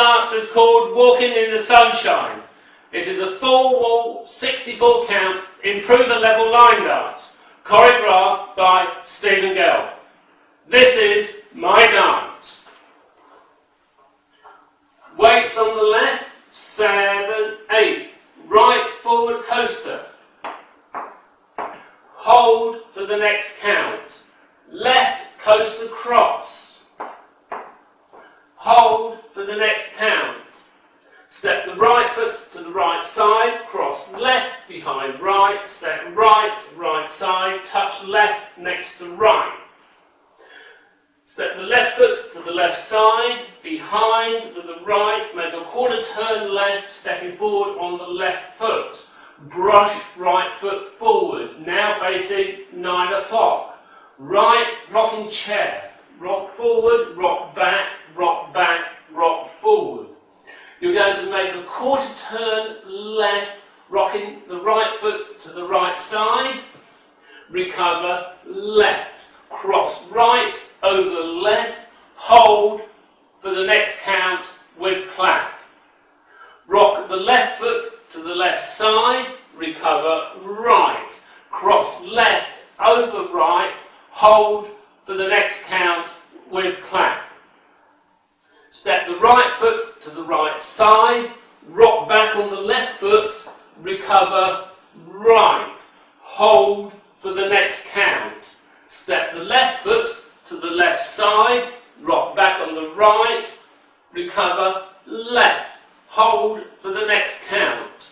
dance is called Walking in the Sunshine. It is a full wall, 64 count, improver level line dance, choreographed by Stephen Gell. This is my dance. Weights on the left, 7, 8. Right forward coaster. Hold for the next count. Left coaster cross. Hold for the next count. Step the right foot to the right side, cross left behind right, step right, right side, touch left next to right. Step the left foot to the left side, behind to the right, make a quarter turn left, stepping forward on the left foot. Brush right foot forward, now facing 9 o'clock. Right rocking chair, rock forward, rock back, rock forward. You're going to make a quarter turn left, rocking the right foot to the right side, recover left, cross right over left, hold for the next count with clap. Rock the left foot to the left side, recover right, cross left over right, hold for the next count with clap. Step the right foot to the right side, rock back on the left foot, recover right, hold for the next count. Step the left foot to the left side, rock back on the right, recover left, hold for the next count.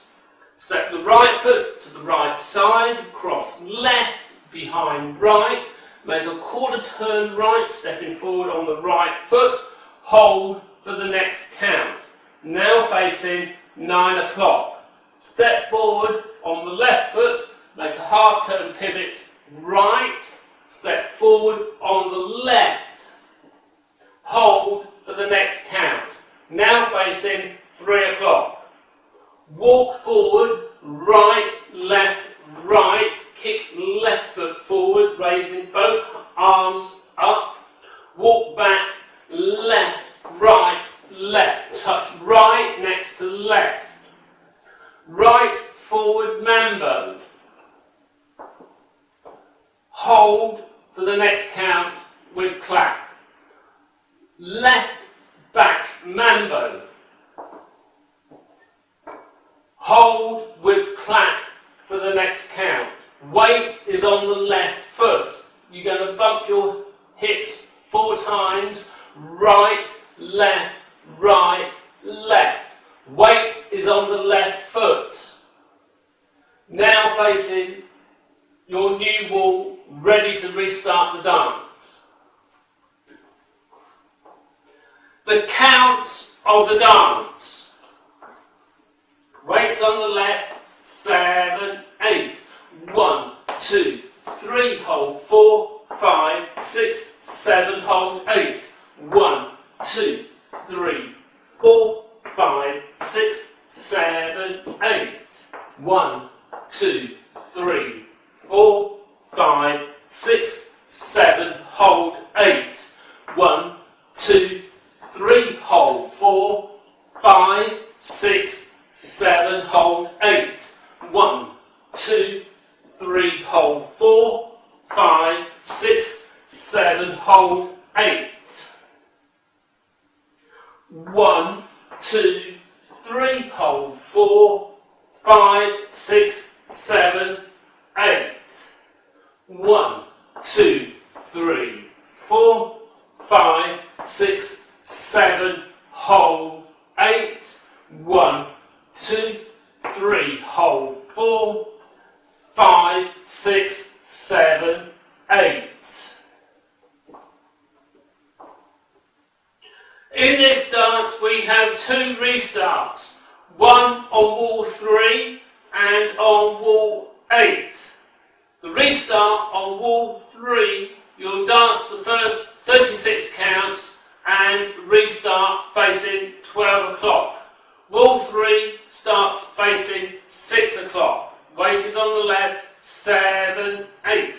Step the right foot to the right side, cross left behind right, make a quarter turn right, stepping forward on the right foot, hold for the next count. Now facing 9 o'clock. Step forward on the left foot, make a half turn pivot right, step forward on the left, hold for the next count. Now facing 3 o'clock. Walk forward, right, right, kick left foot forward, raising both arms up, walk back, left, right, left, touch right next to left, right forward mambo, hold for the next count with clap, left back mambo, hold with clap for the next count. Weight is on the left foot. You're going to bump your hips 4 times, right, left, right, left. Weight is on the left foot. Now facing your new wall, ready to restart the dance. The counts of the dance. Weights on the left, 7, 8. 1, 2, 3, hold 4, 5, 6, 7, hold 8. 1, 2, 3, 4, 5, 6, 7, 8. 1, 2, 3, 4, 5, 6, 7, hold 8. 1, 2, 3, hold 4, 5, 6, 7, hold 8. 1, 2, 3, hold 4, 5, 6, 7, hold 8. 1, 2, 3, hold 4, 5, 6, 7, 8. 1, 2, 3, 4, 5, 6, 7, hold 8. 1, 2, 3, hold 4, 5, 6, 7, 8. In this dance we have 2 restarts, one on wall 3 and on wall 8. The restart on wall 3, you'll dance the first 36 counts and restart facing 12 o'clock. Wall 3 starts facing 6 o'clock. Weight is on the left, 7, 8.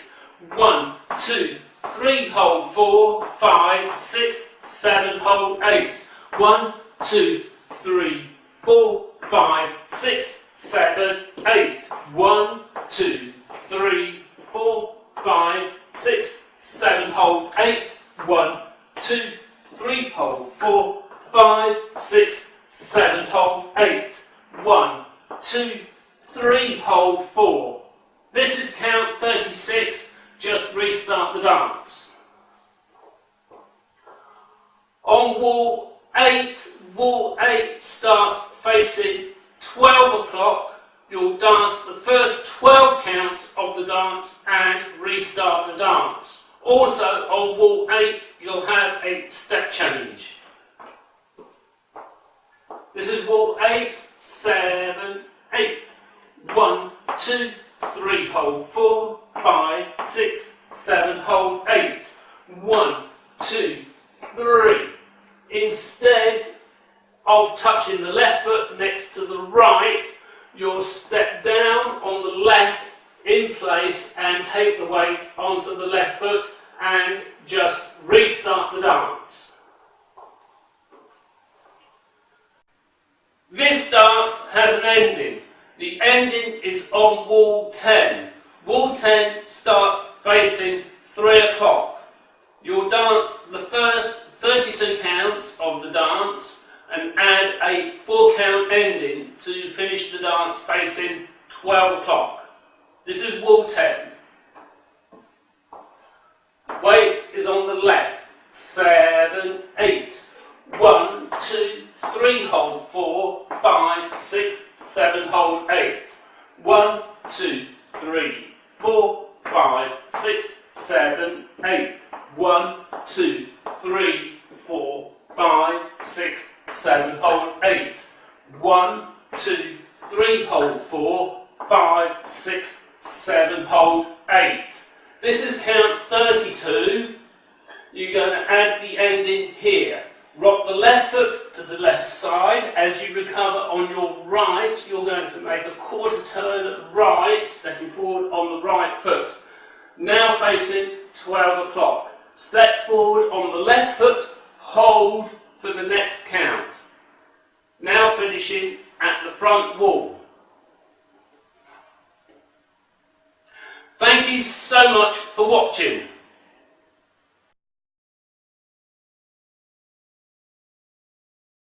1, 2, 3, hold 4, 5, 6, 7, hold 8. 1, 2, 3, 4, 5, 6, 7, 8. 1, 2, 3, 4, 5, 6, 7, hold 8. 1, 2, 3, hold 4, 5, 6, 7, hold 8. 1, 2, 3, hold 4. This is count 36. Just restart the dance. On wall 8 starts facing 12 o'clock. You'll dance the first 12 counts of the dance and restart the dance. Also on wall 8 you'll have a step change. This is wall 8, 7, 8. 1, 2, 3, hold 4, 5, 6, 7, hold 8. 1, 2, 3. Instead of touching the left foot next to the right, you'll step down on the left in place and take the weight onto the left foot and just restart the dance. This dance has an ending. The ending is on wall 10. Wall 10 starts facing 3 o'clock. You'll dance the first 32 counts of the dance and add a 4 count ending to finish the dance facing 12 o'clock. This is wall 10. Weight is on the left. 7, 8. 1, 2, 3, hold 4, 5, 6, 7, hold 8. 1, 2, 3, 4, 5, 6, 7, 8. 1, 2, 3, 4, 5, 6, 7, hold 8. 1, 2, 3, hold 4, 5, 6, 7, hold 8. This is count 32. You're going to add the ending here. Rock the left foot to the left side. As you recover on your right, you're going to make a quarter turn right, stepping forward on the right foot. Now facing 12 o'clock. Step forward on the left foot, hold for the next count. Now finishing at the front wall. Thank you so much for watching.